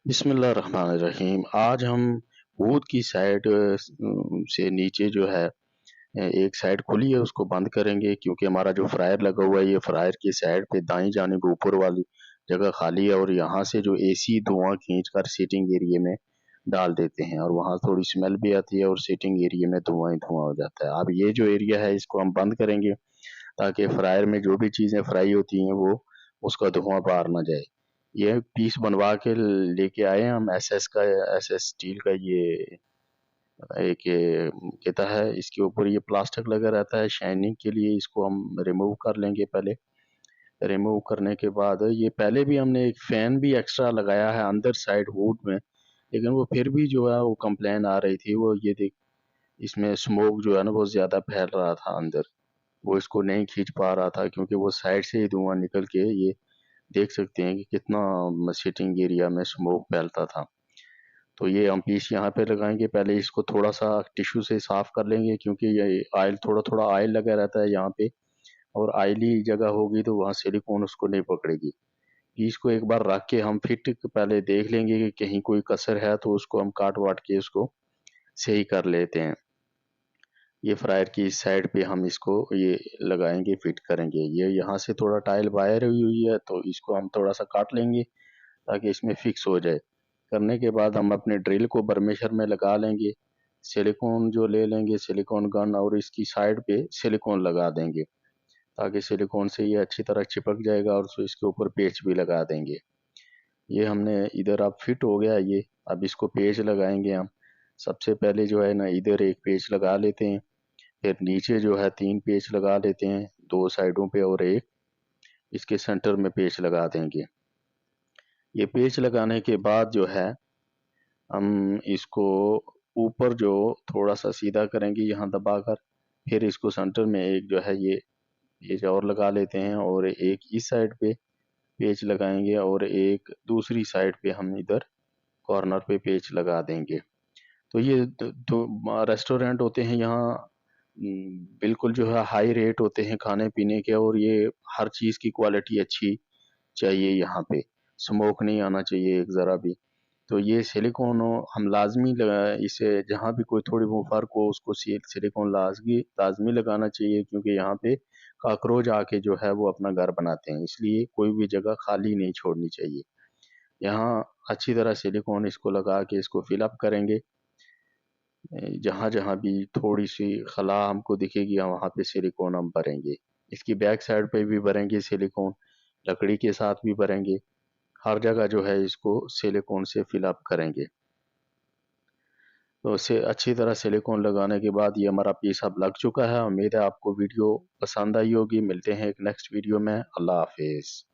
बिस्मिल्लाहिर्रहमानिर्रहीम। आज हम ऊद की साइड से नीचे जो है एक साइड खुली है उसको बंद करेंगे, क्योंकि हमारा जो फ्रायर लगा हुआ है ये फ्रायर की साइड पे दाईं जानिब ऊपर वाली जगह खाली है, और यहाँ से जो एसी धुआं खींच कर सीटिंग एरिया में डाल देते हैं और वहाँ थोड़ी स्मेल भी आती है और सीटिंग एरिया में धुआं ही धुआं हो जाता है। अब ये जो एरिया है इसको हम बंद करेंगे ताकि फ्रायर में जो भी चीज़ें फ्राई होती हैं वो उसका धुआं बाहर ना जाए। ये पीस बनवा के लेके आए हैं हम एसएस स्टील का। ये एक ये कहता है, इसके ऊपर ये प्लास्टिक लगा रहता है शाइनिंग के लिए। इसको हम रिमूव कर लेंगे पहले। रिमूव करने के बाद ये पहले भी हमने एक फैन भी एक्स्ट्रा लगाया है अंदर साइड वुड में, लेकिन वो फिर भी जो है वो कंप्लेन आ रही थी। वो ये देख, इसमें स्मोक जो है ना बहुत ज़्यादा फैल रहा था अंदर। वो इसको नहीं खींच पा रहा था क्योंकि वो साइड से ही धुआं निकल के ये देख सकते हैं कि कितना सिटिंग एरिया में स्मोक फैलता था। तो ये हम पीस यहाँ पे लगाएंगे। पहले इसको थोड़ा सा टिश्यू से साफ कर लेंगे, क्योंकि ये ऑयल थोड़ा थोड़ा ऑयल लगा रहता है यहाँ पे, और ऑयली जगह होगी तो वहाँ सिलिकॉन उसको नहीं पकड़ेगी। पीस को एक बार रख के हम फिट पहले देख लेंगे कि कहीं कोई कसर है तो उसको हम काट वाट के उसको सही कर लेते हैं। ये फ्रायर की इस साइड पे हम इसको ये लगाएंगे, फिट करेंगे। ये यहाँ से थोड़ा टाइल वायर हुई हुई है तो इसको हम थोड़ा सा काट लेंगे ताकि इसमें फिक्स हो जाए। करने के बाद हम अपने ड्रिल को बर्मेशर में लगा लेंगे। सिलिकॉन जो ले लेंगे, सिलिकॉन गन, और इसकी साइड पे सिलिकॉन लगा देंगे ताकि सिलिकॉन से ये अच्छी तरह चिपक जाएगा, और इसके ऊपर पेच भी लगा देंगे। ये हमने इधर अब फिट हो गया ये। अब इसको पेच लगाएंगे हम। सबसे पहले जो है ना इधर एक पेच लगा लेते हैं, फिर नीचे जो है 3 पेच लगा लेते हैं, 2 साइडों पे और एक इसके सेंटर में पेच लगा देंगे। ये पेच लगाने के बाद जो है हम इसको ऊपर जो थोड़ा सा सीधा करेंगे यहाँ दबाकर, फिर इसको सेंटर में एक जो है ये पेच और लगा लेते हैं, और एक इस साइड पे पेच लगाएंगे और एक दूसरी साइड पे हम इधर कॉर्नर पे पेच लगा देंगे। तो ये दो रेस्टोरेंट होते हैं यहाँ, बिल्कुल जो है हाई रेट होते हैं खाने पीने के, और ये हर चीज़ की क्वालिटी अच्छी चाहिए यहाँ पे। स्मोक नहीं आना चाहिए एक ज़रा भी। तो ये सिलिकॉन हम लाजमी लगा, इसे जहाँ भी कोई थोड़ी बहुत फर्क हो उसको सिलिकॉन लाजमी लाजमी लगाना चाहिए, क्योंकि यहाँ पे काकरोच आके जो है वो अपना घर बनाते हैं, इसलिए कोई भी जगह खाली नहीं छोड़नी चाहिए। यहाँ अच्छी तरह सिलिकॉन इसको लगा के इसको फिलअप करेंगे। जहाँ जहाँ भी थोड़ी सी खला हमको दिखेगी वहाँ पे सिलिकॉन हम भरेंगे। इसकी बैक साइड पे भी भरेंगे सिलिकॉन, लकड़ी के साथ भी भरेंगे। हर जगह जो है इसको सिलिकॉन से फिलअप करेंगे। तो इसे अच्छी तरह सिलिकॉन लगाने के बाद ये हमारा पीस अब लग चुका है। उम्मीद है आपको वीडियो पसंद आई होगी। मिलते हैं एक नेक्स्ट वीडियो में। अल्लाह हाफिज़।